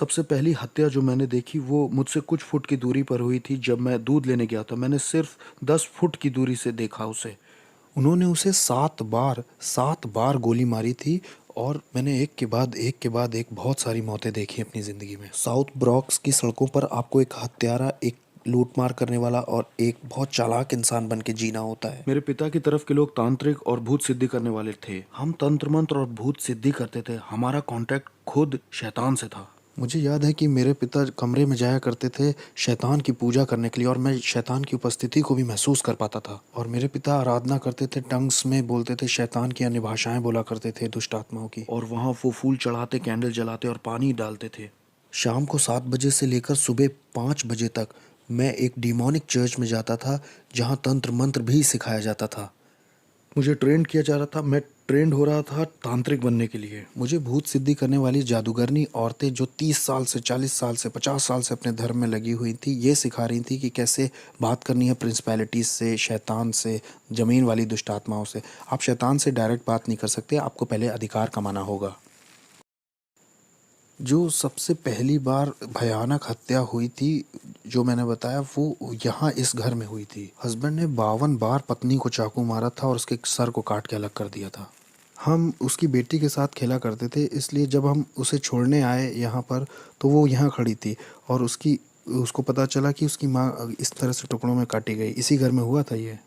सबसे पहली हत्या जो मैंने देखी वो मुझसे कुछ फुट की दूरी पर हुई थी जब मैं दूध लेने गया था। मैंने सिर्फ 10 फुट की दूरी से देखा उसे। उन्होंने उसे 7 बार गोली मारी थी और मैंने एक के बाद एक बहुत सारी मौतें देखी अपनी ज़िंदगी में। साउथ ब्रॉक्स की सड़कों पर आपको एक हत्यारा, एक लूटमार करने वाला और एक बहुत चालाक इंसान बन के जीना होता है। मेरे पिता की तरफ के लोग तांत्रिक और भूत सिद्धि करने वाले थे। हम तंत्र मंत्र और भूत सिद्धि करते थे। हमारा कांटेक्ट खुद शैतान से था। मुझे याद है कि मेरे पिता कमरे में जाया करते थे शैतान की पूजा करने के लिए, और मैं शैतान की उपस्थिति को भी महसूस कर पाता था। और मेरे पिता आराधना करते थे, टंग्स में बोलते थे, शैतान की अन्य भाषाएं बोला करते थे, दुष्ट आत्माओं की। और वहाँ वो फूल चढ़ाते, कैंडल जलाते और पानी डालते थे। शाम को 7 बजे से लेकर सुबह 5 बजे तक मैं एक डिमोनिक चर्च में जाता था जहाँ तंत्र मंत्र भी सिखाया जाता था। मुझे ट्रेंड किया जा रहा था। मैं ट्रेंड हो रहा था तांत्रिक बनने के लिए। मुझे भूत सिद्धि करने वाली जादूगरनी औरतें जो 30 साल से, 40 साल से, 50 साल से अपने धर्म में लगी हुई थी, ये सिखा रही थी कि कैसे बात करनी है प्रिंसिपैलिटीज से, शैतान से, ज़मीन वाली दुष्ट आत्माओं से। आप शैतान से डायरेक्ट बात नहीं कर सकते, आपको पहले अधिकार कमाना होगा। जो सबसे पहली बार भयानक हत्या हुई थी जो मैंने बताया, वो यहाँ इस घर में हुई थी। हस्बैंड ने 52 बार पत्नी को चाकू मारा था और उसके सर को काट के अलग कर दिया था। हम उसकी बेटी के साथ खेला करते थे, इसलिए जब हम उसे छोड़ने आए यहाँ पर तो वो यहाँ खड़ी थी और उसको पता चला कि उसकी माँ इस तरह से टुकड़ों में काटी गई। इसी घर में हुआ था ये।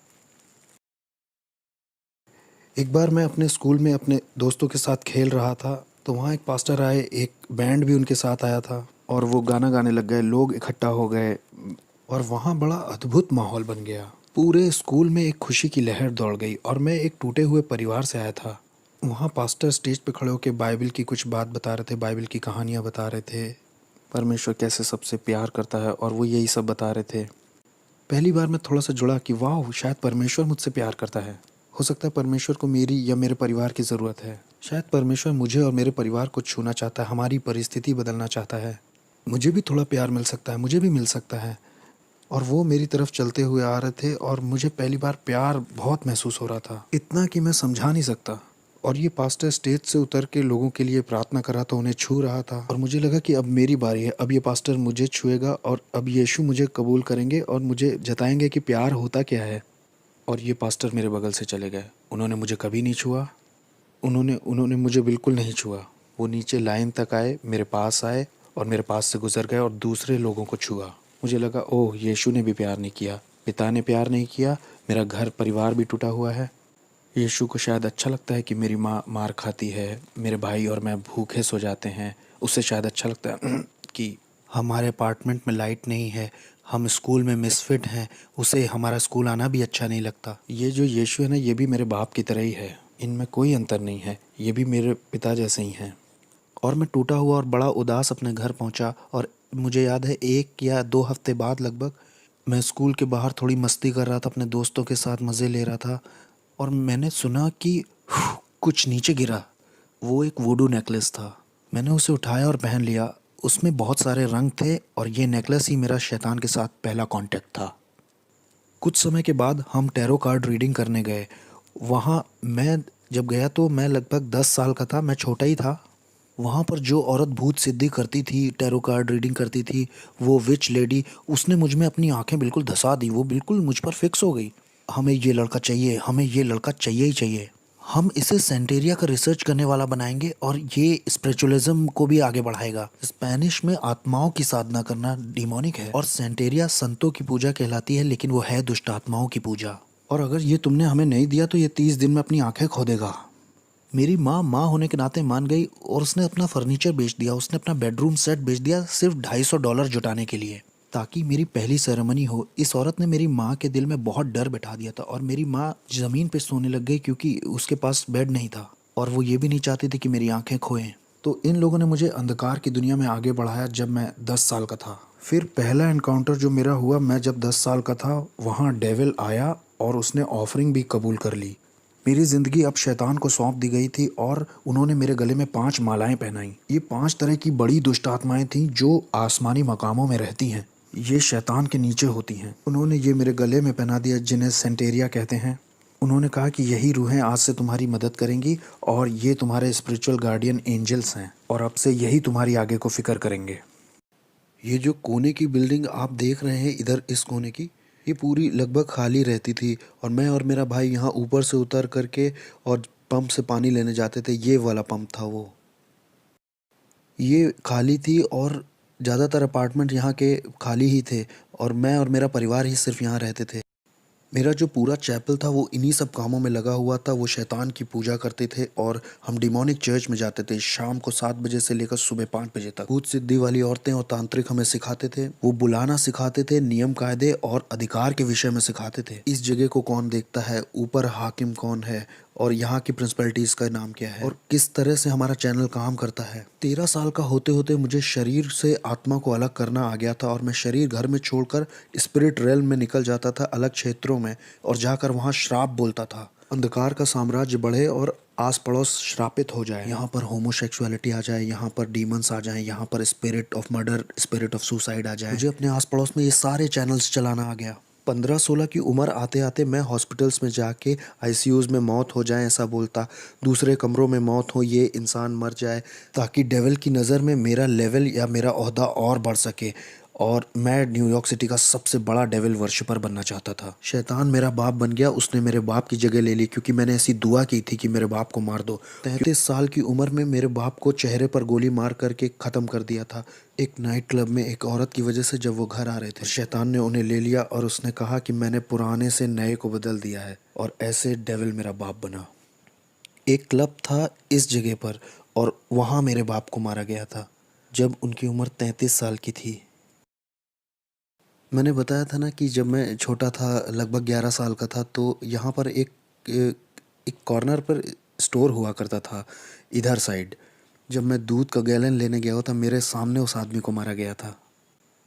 एक बार मैं अपने स्कूल में अपने दोस्तों के साथ खेल रहा था तो वहाँ एक पास्टर आए, एक बैंड भी उनके साथ आया था और वो गाना गाने लग गए। लोग इकट्ठा हो गए और वहाँ बड़ा अद्भुत माहौल बन गया। पूरे स्कूल में एक खुशी की लहर दौड़ गई और मैं एक टूटे हुए परिवार से आया था। वहाँ पास्टर स्टेज पे खड़े होकर बाइबल की कुछ बात बता रहे थे, बाइबल की कहानियाँ बता रहे थे, परमेश्वर कैसे सबसे प्यार करता है, और वो यही सब बता रहे थे। पहली बार मैं थोड़ा सा जुड़ा कि वाह, शायद परमेश्वर मुझसे प्यार करता है। हो सकता है परमेश्वर को मेरी या मेरे परिवार की ज़रूरत है। शायद परमेश्वर मुझे और मेरे परिवार को छूना चाहता है, हमारी परिस्थिति बदलना चाहता है। मुझे भी थोड़ा प्यार मिल सकता है, मुझे भी मिल सकता है। और वो मेरी तरफ चलते हुए आ रहे थे और मुझे पहली बार प्यार बहुत महसूस हो रहा था, इतना कि मैं समझा नहीं सकता। और ये पास्टर स्टेज से उतर के लोगों के लिए प्रार्थना कर रहा था, उन्हें छू रहा था, और मुझे लगा कि अब मेरी बारी है। अब ये पास्टर मुझे छुएगा और अब यीशु मुझे कबूल करेंगे और मुझे जताएंगे कि प्यार होता क्या है। और ये पास्टर मेरे बगल से चले गए। उन्होंने मुझे कभी नहीं छुआ। उन्होंने मुझे बिल्कुल नहीं छुआ। वो नीचे लाइन तक आए, मेरे पास आए और मेरे पास से गुजर गए और दूसरे लोगों को छुआ। मुझे लगा, ओह, यीशु ने भी प्यार नहीं किया, पिता ने प्यार नहीं किया, मेरा घर परिवार भी टूटा हुआ है। यीशु को शायद अच्छा लगता है कि मेरी माँ मार खाती है, मेरे भाई और मैं भूखे सो जाते हैं। उससे शायद अच्छा लगता है कि हमारे अपार्टमेंट में लाइट नहीं है, हम स्कूल में मिसफिट हैं, उसे हमारा स्कूल आना भी अच्छा नहीं लगता। ये जो यीशु है ना, ये भी मेरे बाप की तरह ही है, इनमें कोई अंतर नहीं है, ये भी मेरे पिता जैसे ही हैं। और मैं टूटा हुआ और बड़ा उदास अपने घर पहुंचा। और मुझे याद है 1 या 2 हफ्ते बाद लगभग मैं स्कूल के बाहर थोड़ी मस्ती कर रहा था, अपने दोस्तों के साथ मज़े ले रहा था, और मैंने सुना कि कुछ नीचे गिरा। वो एक वुडू नेकलेस था। मैंने उसे उठाया और पहन लिया। उसमें बहुत सारे रंग थे और ये नेकलेस ही मेरा शैतान के साथ पहला कांटेक्ट था। कुछ समय के बाद हम टैरो कार्ड रीडिंग करने गए। वहाँ मैं जब गया तो मैं लगभग 10 साल का था, मैं छोटा ही था। वहाँ पर जो औरत भूत सिद्धि करती थी, टैरो कार्ड रीडिंग करती थी, वो विच लेडी, उसने मुझ में अपनी आंखें बिल्कुल धंसा दी। वो बिल्कुल मुझ पर फिक्स हो गई। हमें ये लड़का चाहिए, हमें ये लड़का चाहिए ही चाहिए। हम इसे सेंटेरिया का रिसर्च करने वाला बनाएंगे और ये स्पिरिचुअलिज्म को भी आगे बढ़ाएगा। स्पेनिश में आत्माओं की साधना करना डिमोनिक है और सेंटेरिया संतों की पूजा कहलाती है, लेकिन वो है दुष्ट आत्माओं की पूजा। और अगर ये तुमने हमें नहीं दिया तो ये 30 दिन में अपनी आंखें खो देगा। मेरी माँ होने के नाते मान गई और उसने अपना फर्नीचर बेच दिया, उसने अपना बेडरूम सेट बेच दिया सिर्फ $250 जुटाने के लिए, ताकि मेरी पहली सेरेमनी हो। इस औरत ने मेरी माँ के दिल में बहुत डर बैठा दिया था और मेरी माँ ज़मीन पे सोने लग गई क्योंकि उसके पास बेड नहीं था और वो ये भी नहीं चाहती थी कि मेरी आंखें खोएं। तो इन लोगों ने मुझे अंधकार की दुनिया में आगे बढ़ाया जब मैं 10 साल का था। फिर पहला एनकाउंटर जो मेरा हुआ, मैं जब 10 साल का था, वहाँ डेविल आया और उसने ऑफरिंग भी कबूल कर ली। मेरी ज़िंदगी अब शैतान को सौंप दी गई थी और उन्होंने मेरे गले में 5 मालाएं पहनाई। ये 5 तरह की बड़ी दुष्ट आत्माएं थीं जो आसमानी मकामों में रहती हैं। ये शैतान के नीचे होती हैं। उन्होंने ये मेरे गले में पहना दिया, जिन्हें सेंटेरिया कहते हैं। उन्होंने कहा कि यही रूहें आज से तुम्हारी मदद करेंगी और ये तुम्हारे स्पिरिचुअल गार्डियन एंजल्स हैं और अब से यही तुम्हारी आगे को फिक्र करेंगे। ये जो कोने की बिल्डिंग आप देख रहे हैं इधर इस कोने की, ये पूरी लगभग खाली रहती थी और मैं और मेरा भाई यहाँ ऊपर से उतर करके और पंप से पानी लेने जाते थे। ये वाला पंप था वो। ये खाली थी और ज़्यादातर अपार्टमेंट यहाँ के खाली ही थे और मैं और मेरा परिवार ही सिर्फ यहाँ रहते थे। मेरा जो पूरा चैपल था वो इन्हीं सब कामों में लगा हुआ था। वो शैतान की पूजा करते थे और हम डिमोनिक चर्च में जाते थे शाम को 7 बजे से लेकर सुबह 5 बजे तक। भूत सिद्धि वाली औरतें और तांत्रिक हमें सिखाते थे। वो बुलाना सिखाते थे, नियम कायदे और अधिकार के विषय में सिखाते थे। इस जगह को कौन देखता है, ऊपर हाकिम कौन है और यहाँ की प्रिंसिपलिटीज का नाम क्या है और किस तरह से हमारा चैनल काम करता है। 13 साल का होते होते मुझे शरीर से आत्मा को अलग करना आ गया था और मैं शरीर घर में छोड़कर स्पिरिट रेल में निकल जाता था अलग क्षेत्रों में और जाकर वहाँ श्राप बोलता था। अंधकार का साम्राज्य बढ़े और आस पड़ोस श्रापित हो जाए। यहाँ पर होमोसेक्सुअलिटी आ जाए, यहाँ पर डीमंस आ जाए, यहाँ पर spirit of murder, spirit of suicide आ जाए। मुझे अपने आस पड़ोस में ये सारे चैनल्स चलाना आ गया। 15-16 की उम्र आते आते मैं हॉस्पिटल्स में जाके आईसीयूज़ में मौत हो जाए ऐसा बोलता, दूसरे कमरों में मौत हो, ये इंसान मर जाए, ताकि डेविल की नज़र में मेरा लेवल या मेरा ओहदा और बढ़ सके और मैं न्यूयॉर्क सिटी का सबसे बड़ा डेविल वर्शिपर बनना चाहता था। शैतान मेरा बाप बन गया, उसने मेरे बाप की जगह ले ली क्योंकि मैंने ऐसी दुआ की थी कि मेरे बाप को मार दो। 33 साल की उम्र में मेरे बाप को चेहरे पर गोली मार करके ख़त्म कर दिया था एक नाइट क्लब में एक औरत की वजह से। जब वो घर आ रहे थे शैतान ने उन्हें ले लिया और उसने कहा कि मैंने पुराने से नए को बदल दिया है और ऐसे डेविल मेरा बाप बना। एक क्लब था इस जगह पर और वहाँ मेरे बाप को मारा गया था जब उनकी उम्र 33 साल की थी। मैंने बताया था ना कि जब मैं छोटा था लगभग 11 साल का था तो यहाँ पर एक कॉर्नर पर स्टोर हुआ करता था इधर साइड। जब मैं दूध का गैलन लेने गया था मेरे सामने उस आदमी को मारा गया था।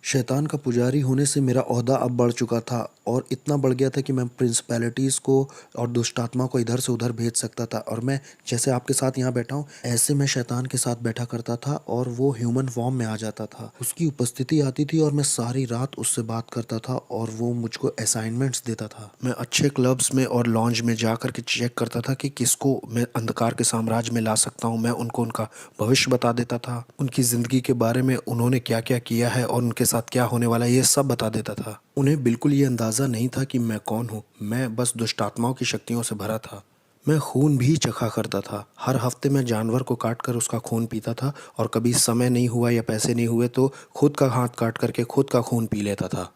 शैतान का पुजारी होने से मेरा ओहदा अब बढ़ चुका था और इतना बढ़ गया था कि मैं प्रिंसिपैलिटीज़ को और दुष्ट आत्मा को इधर से उधर भेज सकता था और मैं जैसे आपके साथ यहाँ बैठा हूँ ऐसे मैं शैतान के साथ बैठा करता था और वो ह्यूमन फॉर्म में आ जाता था। उसकी उपस्थिति आती थी और मैं सारी रात उससे बात करता था और वो मुझको असाइनमेंट्स देता था। मैं अच्छे क्लब्स में और लॉन्ज में जा कर के चेक करता था कि किसको मैं अंधकार के साम्राज्य में ला सकता हूँ। मैं उनको उनका भविष्य बता देता था, उनकी ज़िंदगी के बारे में उन्होंने क्या क्या किया है और उनके साथ क्या होने वाला है ये सब बता देता था। उन्हें बिल्कुल ये अंदाज़ा नहीं था कि मैं कौन हूँ। मैं बस दुष्ट आत्माओं की शक्तियों से भरा था। मैं खून भी चखा करता था। हर हफ्ते मैं जानवर को काट कर उसका खून पीता था और कभी समय नहीं हुआ या पैसे नहीं हुए तो खुद का हाथ काट करके खुद का खून पी लेता था।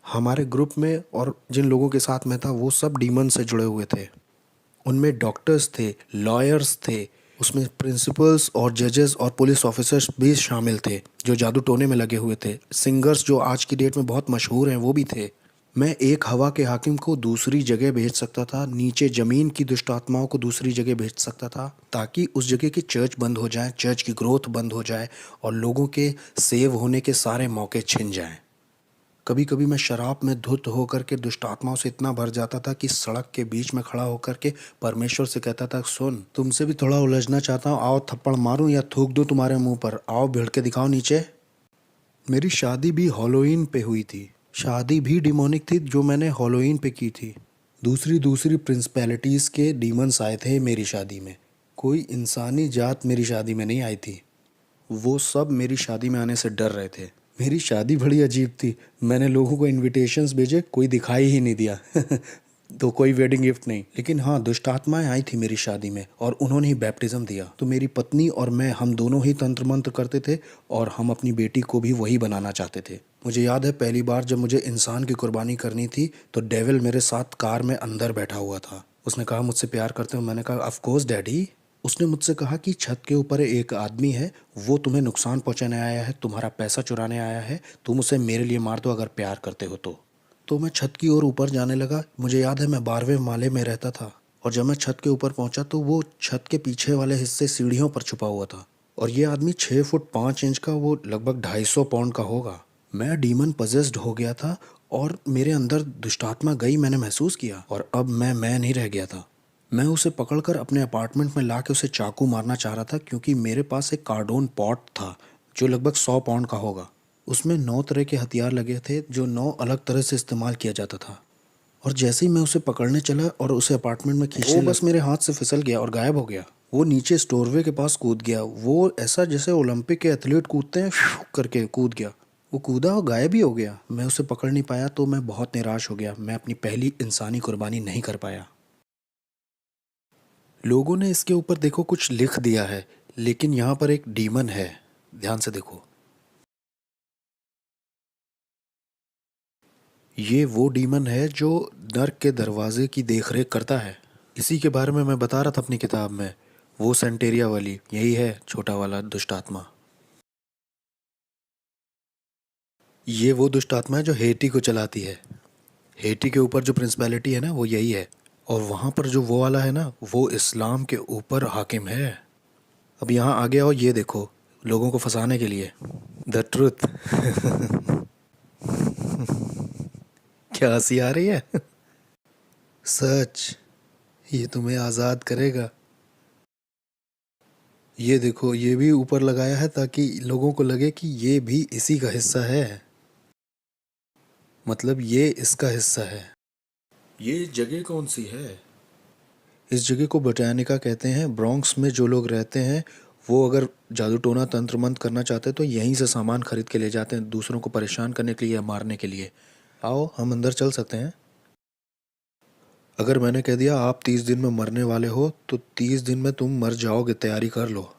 हमारे ग्रुप में और जिन लोगों के साथ मैं था वो सब डीमन से जुड़े हुए थे। उनमें डॉक्टर्स थे, लॉयर्स थे, उसमें प्रिंसिपल्स और जजेस और पुलिस ऑफिसर्स भी शामिल थे जो जादू टोने में लगे हुए थे। सिंगर्स जो आज की डेट में बहुत मशहूर हैं वो भी थे। मैं एक हवा के हाकिम को दूसरी जगह भेज सकता था, नीचे ज़मीन की दुष्ट आत्माओं को दूसरी जगह भेज सकता था ताकि उस जगह की चर्च बंद हो जाए, चर्च की ग्रोथ बंद हो जाए और लोगों के सेव होने के सारे मौके छिन जाएं। कभी कभी मैं शराब में धुत होकर के दुष्ट आत्माओं से इतना भर जाता था कि सड़क के बीच में खड़ा होकर के परमेश्वर से कहता था, सुन तुमसे भी थोड़ा उलझना चाहता हूँ, आओ थप्पड़ मारूं या थूक दूं तुम्हारे मुंह पर, आओ भिड़ के दिखाओ नीचे। मेरी शादी भी हॉलोइन पे हुई थी। शादी भी डिमोनिक थी जो मैंने हॉलोइन पे की थी। दूसरी दूसरी प्रिंसिपैलिटीज़ के डीमंस आए थे मेरी शादी में। कोई इंसानी जात मेरी शादी में नहीं आई थी। वो सब मेरी शादी में आने से डर रहे थे। मेरी शादी बड़ी अजीब थी। मैंने लोगों को इनविटेशंस भेजे, कोई दिखाई ही नहीं दिया तो कोई वेडिंग गिफ्ट नहीं। लेकिन हाँ, दुष्ट आत्माएं आई थी मेरी शादी में और उन्होंने ही बैप्टिज्म दिया। तो मेरी पत्नी और मैं, हम दोनों ही तंत्र मंत्र करते थे और हम अपनी बेटी को भी वही बनाना चाहते थे। मुझे याद है पहली बार जब मुझे इंसान की कुर्बानी करनी थी तो डेविल मेरे साथ कार में अंदर बैठा हुआ था। उसने कहा, मुझसे प्यार करते हो? मैंने कहा, ऑफ कोर्स डैडी। उसने मुझसे कहा कि छत के ऊपर एक आदमी है, वो तुम्हें नुकसान पहुंचाने आया है, तुम्हारा पैसा चुराने आया है, तुम उसे मेरे लिए मार दो अगर प्यार करते हो तो मैं छत की ओर ऊपर जाने लगा। मुझे याद है मैं 12वें माले में रहता था और जब मैं छत के ऊपर पहुंचा तो वो छत के पीछे वाले हिस्से सीढ़ियों पर छुपा हुआ था और ये आदमी 6 फुट 5 इंच का, वो लगभग 250 पाउंड का होगा। मैं डीमन पजेस्ड हो गया था और मेरे अंदर दुष्टात्मा गई, मैंने महसूस किया और अब मैं नहीं रह गया था। मैं उसे पकड़कर अपने अपार्टमेंट में ला के उसे चाकू मारना चाह रहा था क्योंकि मेरे पास एक कार्डोन पॉट था जो लगभग 100 पाउंड का होगा। उसमें 9 तरह के हथियार लगे थे जो 9 अलग तरह से इस्तेमाल किया जाता था और जैसे ही मैं उसे पकड़ने चला और उसे अपार्टमेंट में खींचने बस मेरे हाथ से फिसल गया और गायब हो गया। वो नीचे स्टोरवे के पास कूद गया। वो ऐसा जैसे ओलंपिक के एथलीट कूदते हैं, करके कूद गया। वो कूदा और गायब ही हो गया। मैं उसे पकड़ नहीं पाया तो मैं बहुत निराश हो गया। मैं अपनी पहली इंसानी कुर्बानी नहीं कर पाया। लोगों ने इसके ऊपर देखो कुछ लिख दिया है, लेकिन यहाँ पर एक डीमन है। ध्यान से देखो, ये वो डीमन है जो नर्क के दरवाजे की देखरेख करता है। इसी के बारे में मैं बता रहा था अपनी किताब में। वो सेंटेरिया वाली यही है, छोटा वाला दुष्ट आत्मा। ये वो दुष्ट आत्मा है जो हेटी को चलाती है। हेटी के ऊपर जो प्रिंसिपैलिटी है ना, वो यही है। और वहाँ पर जो वो वाला है ना, वो इस्लाम के ऊपर हाकिम है। अब यहाँ आगे आओ, ये देखो, लोगों को फंसाने के लिए द ट्रुथ। क्या हंसी आ रही है? सच, ये तुम्हें आज़ाद करेगा। ये देखो, ये भी ऊपर लगाया है ताकि लोगों को लगे कि ये भी इसी का हिस्सा है, मतलब ये इसका हिस्सा है। ये जगह कौन सी है? इस जगह को बोटानिका कहते हैं। ब्रॉन्क्स में जो लोग रहते हैं वो अगर जादू टोना तंत्र मंत्र करना चाहते हैं तो यहीं से सामान खरीद के ले जाते हैं, दूसरों को परेशान करने के लिए या मारने के लिए। आओ, हम अंदर चल सकते हैं। अगर मैंने कह दिया आप 30 दिन में मरने वाले हो तो 30 दिन में तुम मर जाओगे, तैयारी कर लो।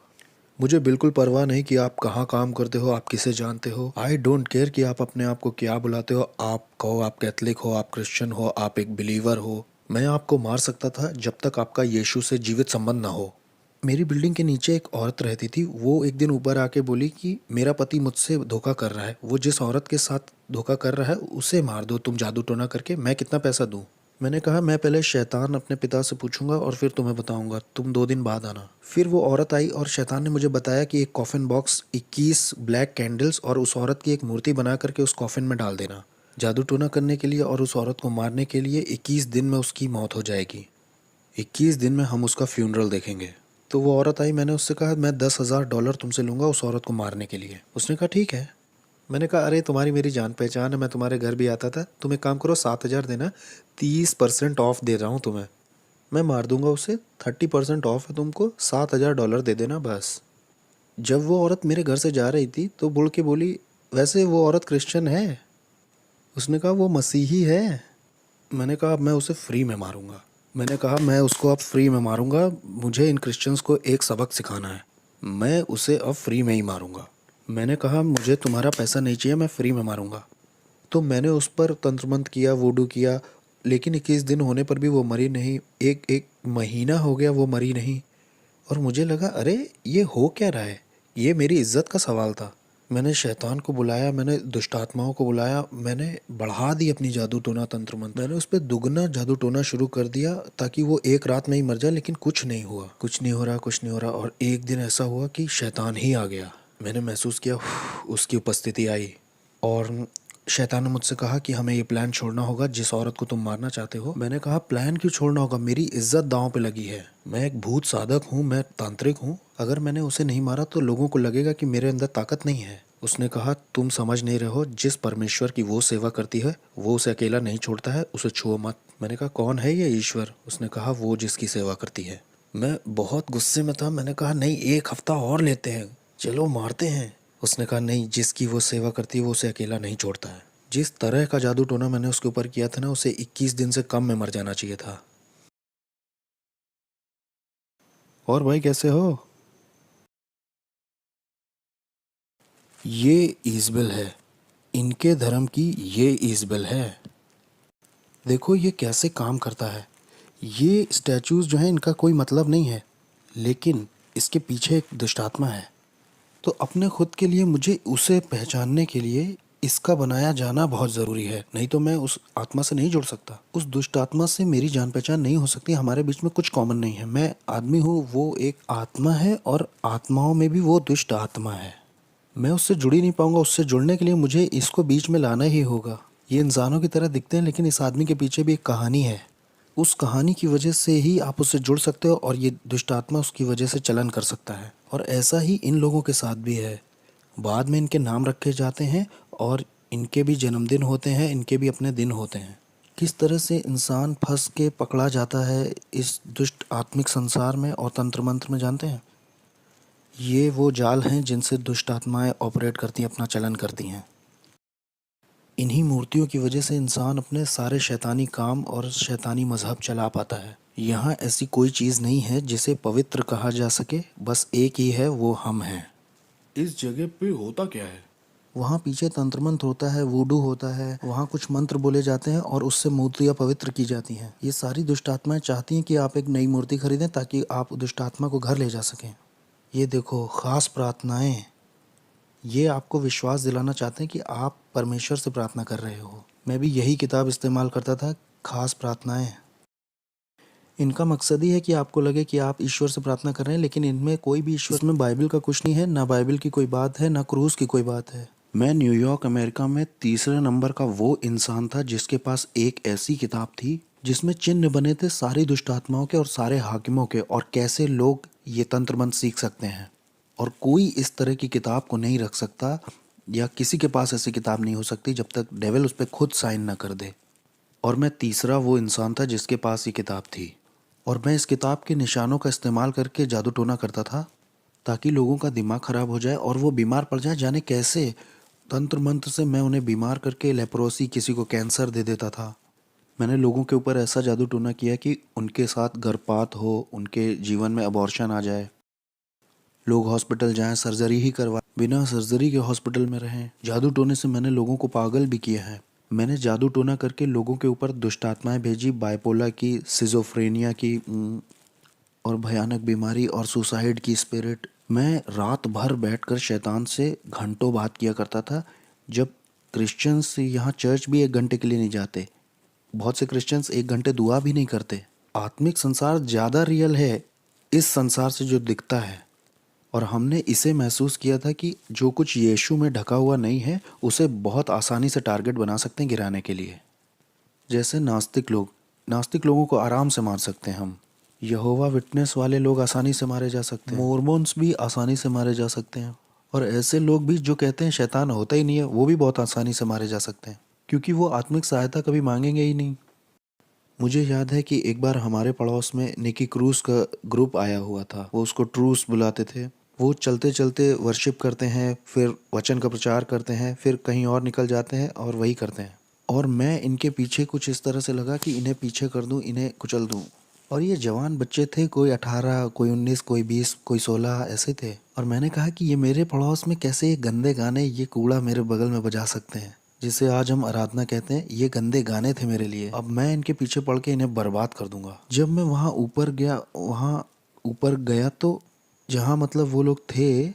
मुझे बिल्कुल परवाह नहीं कि आप कहाँ काम करते हो, आप किसे जानते हो। आई डोंट केयर कि आप अपने आप को क्या बुलाते हो। आप कहो आप कैथलिक हो, आप क्रिश्चियन हो, आप एक बिलीवर हो। मैं आपको मार सकता था जब तक आपका यीशु से जीवित संबंध ना हो। मेरी बिल्डिंग के नीचे एक औरत रहती थी। वो एक दिन ऊपर आके बोली कि मेरा पति मुझसे धोखा कर रहा है। वो जिस औरत के साथ धोखा कर रहा है उसे मार दो तुम जादू टोना करके, मैं कितना पैसा दूँ। मैंने कहा मैं पहले शैतान अपने पिता से पूछूंगा और फिर तुम्हें बताऊंगा, तुम 2 दिन बाद आना। फिर वो औरत आई और शैतान ने मुझे बताया कि एक कॉफिन बॉक्स, 21 ब्लैक कैंडल्स और उस औरत की एक मूर्ति बना करके उस कॉफिन में डाल देना, जादू टोना करने के लिए और उस औरत को मारने के लिए। 21 दिन में उसकी मौत हो जाएगी। 21 दिन में हम उसका फ्यूनरल देखेंगे। तो वो औरत आई, मैंने उससे कहा मैं $10,000 तुमसे लूँगा उस औरत को मारने के लिए। उसने कहा ठीक है। मैंने कहा अरे तुम्हारी मेरी जान पहचान है, मैं तुम्हारे घर भी आता था। तुम एक काम करो, 7,000 देना, 30% ऑफ दे रहा हूँ तुम्हें। मैं मार दूंगा उसे, 30% ऑफ है तुमको, $7,000 दे देना बस। जब वो औरत मेरे घर से जा रही थी तो बुड़ के बोली वैसे वो औरत क्रिश्चियन है। उसने कहा वो मसीही है। मैंने कहा अब मैं उसे फ्री में मारूंगा। मैंने कहा मैं उसको अब फ्री में मारूंगा, मुझे इन क्रिश्चियंस को एक सबक सिखाना है। मैं उसे अब फ्री में ही मारूंगा। मैंने कहा मुझे तुम्हारा पैसा नहीं चाहिए, मैं फ्री में मारूंगा। तो मैंने उस पर तंत्र मंत्र किया, वूडू किया, लेकिन 21 दिन होने पर भी वो मरी नहीं। एक एक महीना हो गया वो मरी नहीं। और मुझे लगा अरे ये हो क्या रहा है, ये मेरी इज्जत का सवाल था। मैंने शैतान को बुलाया, मैंने दुष्ट आत्माओं को बुलाया, मैंने बढ़ा दी अपनी जादू टोना तंत्र मंत्र। मैंने उस पर दुगना जादू टोना शुरू कर दिया ताकि वो एक रात में ही मर जाए, लेकिन कुछ नहीं हुआ, कुछ नहीं हो रहा, कुछ नहीं हो रहा। और एक दिन ऐसा हुआ कि शैतान ही आ गया। मैंने महसूस किया उसकी उपस्थिति आई और शैतान ने मुझसे कहा कि हमें ये प्लान छोड़ना होगा जिस औरत को तुम मारना चाहते हो। मैंने कहा प्लान क्यों छोड़ना होगा, मेरी इज्जत दांव पे लगी है। मैं एक भूत साधक हूँ, मैं तांत्रिक हूँ। अगर मैंने उसे नहीं मारा तो लोगों को लगेगा कि मेरे अंदर ताकत नहीं है। उसने कहा तुम समझ नहीं रहे हो, जिस परमेश्वर की वो सेवा करती है वो उसे अकेला नहीं छोड़ता है, उसे छुओ मत। मैंने कहा कौन है ये ईश्वर? उसने कहा वो जिसकी सेवा करती है। मैं बहुत गुस्से में था। मैंने कहा नहीं, 1 हफ्ता और लेते हैं, चलो मारते हैं। उसने कहा नहीं, जिसकी वो सेवा करती है वो उसे अकेला नहीं छोड़ता है। जिस तरह का जादू टोना मैंने उसके ऊपर किया था ना, उसे 21 दिन से कम में मर जाना चाहिए था। और भाई कैसे हो? ये ईजबेल है, इनके धर्म की ये ईजबेल है। देखो ये कैसे काम करता है। ये स्टैचूज जो हैं इनका कोई मतलब नहीं है, लेकिन इसके पीछे एक दुष्टात्मा है। तो अपने खुद के लिए मुझे उसे पहचानने के लिए इसका बनाया जाना बहुत ज़रूरी है, नहीं तो मैं उस आत्मा से नहीं जुड़ सकता। उस दुष्ट आत्मा से मेरी जान पहचान नहीं हो सकती। हमारे बीच में कुछ कॉमन नहीं है। मैं आदमी हूँ, वो एक आत्मा है, और आत्माओं में भी वो दुष्ट आत्मा है। मैं उससे जुड़ ही नहीं पाऊंगा। उससे जुड़ने के लिए मुझे इसको बीच में लाना ही होगा। ये इंसानों की तरह दिखते हैं, लेकिन इस आदमी के पीछे भी एक कहानी है। उस कहानी की वजह से ही आप उससे जुड़ सकते हो, और ये दुष्ट आत्मा उसकी वजह से चलन कर सकता है। और ऐसा ही इन लोगों के साथ भी है। बाद में इनके नाम रखे जाते हैं और इनके भी जन्मदिन होते हैं, इनके भी अपने दिन होते हैं। किस तरह से इंसान फंस के पकड़ा जाता है इस दुष्ट आत्मिक संसार में और तंत्र मंत्र में, जानते हैं? ये वो जाल हैं जिनसे दुष्ट आत्माएं ऑपरेट करती हैं, अपना चलन करती हैं। इन्हीं मूर्तियों की वजह से इंसान अपने सारे शैतानी काम और शैतानी मजहब चला पाता है। यहाँ ऐसी कोई चीज़ नहीं है जिसे पवित्र कहा जा सके, बस एक ही है, वो हम हैं। इस जगह पे होता क्या है? वहाँ पीछे तंत्र मंत्र होता है, वूडू होता है, वहाँ कुछ मंत्र बोले जाते हैं और उससे मूर्तियाँ पवित्र की जाती हैं। ये सारी दुष्ट आत्माएं चाहती हैं कि आप एक नई मूर्ति खरीदें ताकि आप दुष्ट आत्मा को घर ले जा सकें। ये देखो, खास प्रार्थनाएं, ये आपको विश्वास दिलाना चाहते हैं कि आप परमेश्वर से प्रार्थना कर रहे हो। मैं भी यही किताब इस्तेमाल करता था, खास प्रार्थनाएं। इनका मकसद ही है कि आपको लगे कि आप ईश्वर से प्रार्थना कर रहे हैं, लेकिन इनमें कोई भी ईश्वर में बाइबल का कुछ नहीं है, ना बाइबल की कोई बात है, ना क्रूस की कोई बात है। मैं न्यूयॉर्क अमेरिका में तीसरे नंबर का वो इंसान था जिसके पास एक ऐसी किताब थी जिसमें चिन्ह बने थे सारी दुष्ट आत्माओं के और सारे हाकिमों के, और कैसे लोग ये तंत्र मंत्र सीख सकते हैं। और कोई इस तरह की किताब को नहीं रख सकता, या किसी के पास ऐसी किताब नहीं हो सकती जब तक डेविल उस पर खुद साइन ना कर दे। और मैं तीसरा वो इंसान था जिसके पास ये किताब थी, और मैं इस किताब के निशानों का इस्तेमाल करके जादू टोना करता था ताकि लोगों का दिमाग खराब हो जाए और वो बीमार पड़ जाए। जाने कैसे तंत्र मंत्र से मैं उन्हें बीमार करके लेप्रोसी, किसी को कैंसर दे देता था। मैंने लोगों के ऊपर ऐसा जादू टोना किया कि उनके साथ गर्भपात हो, उनके जीवन में अबॉर्शन आ जाए, लोग हॉस्पिटल जाएं, सर्जरी ही करवा, बिना सर्जरी के हॉस्पिटल में रहें। जादू टोने से मैंने लोगों को पागल भी किया है। मैंने जादू टोना करके लोगों के ऊपर दुष्ट आत्माएं भेजी, बाइपोला की, सिजोफ्रेनिया की, और भयानक बीमारी और सुसाइड की स्पिरिट। मैं रात भर बैठकर शैतान से घंटों बात किया करता था। जब क्रिश्चियंस यहाँ चर्च भी 1 घंटे के लिए नहीं जाते, बहुत से क्रिश्चियंस 1 घंटे दुआ भी नहीं करते। आत्मिक संसार ज़्यादा रियल है इस संसार से जो दिखता है, और हमने इसे महसूस किया था कि जो कुछ यीशु में ढका हुआ नहीं है उसे बहुत आसानी से टारगेट बना सकते हैं गिराने के लिए। जैसे नास्तिक लोगों को आराम से मार सकते हैं हम। यहोवा विटनेस वाले लोग आसानी से मारे जा सकते हैं। मोर्मोन्स भी आसानी से मारे जा सकते हैं। और ऐसे लोग भी जो कहते हैं शैतान होता ही नहीं है, वो भी बहुत आसानी से मारे जा सकते हैं, क्योंकि वो आत्मिक सहायता कभी मांगेंगे ही नहीं। मुझे याद है कि एक बार हमारे पड़ोस में निकी क्रूस का ग्रुप आया हुआ था। वो उसको ट्रूस बुलाते थे। वो चलते चलते वर्शिप करते हैं, फिर वचन का प्रचार करते हैं, फिर कहीं और निकल जाते हैं और वही करते हैं। और मैं इनके पीछे कुछ इस तरह से लगा कि इन्हें पीछे कर दूं, इन्हें कुचल दूं। और ये जवान बच्चे थे, कोई 18, कोई 19, कोई 20, कोई 16 ऐसे थे। और मैंने कहा कि ये मेरे पड़ोस में कैसे ये गंदे गाने, ये कूड़ा मेरे बगल में बजा सकते हैं, जिसे आज हम आराधना कहते हैं। ये गंदे गाने थे मेरे लिए। अब मैं इनके पीछे पड़ के इन्हें बर्बाद कर दूंगा। जब मैं वहाँ ऊपर गया तो जहाँ मतलब वो लोग थे,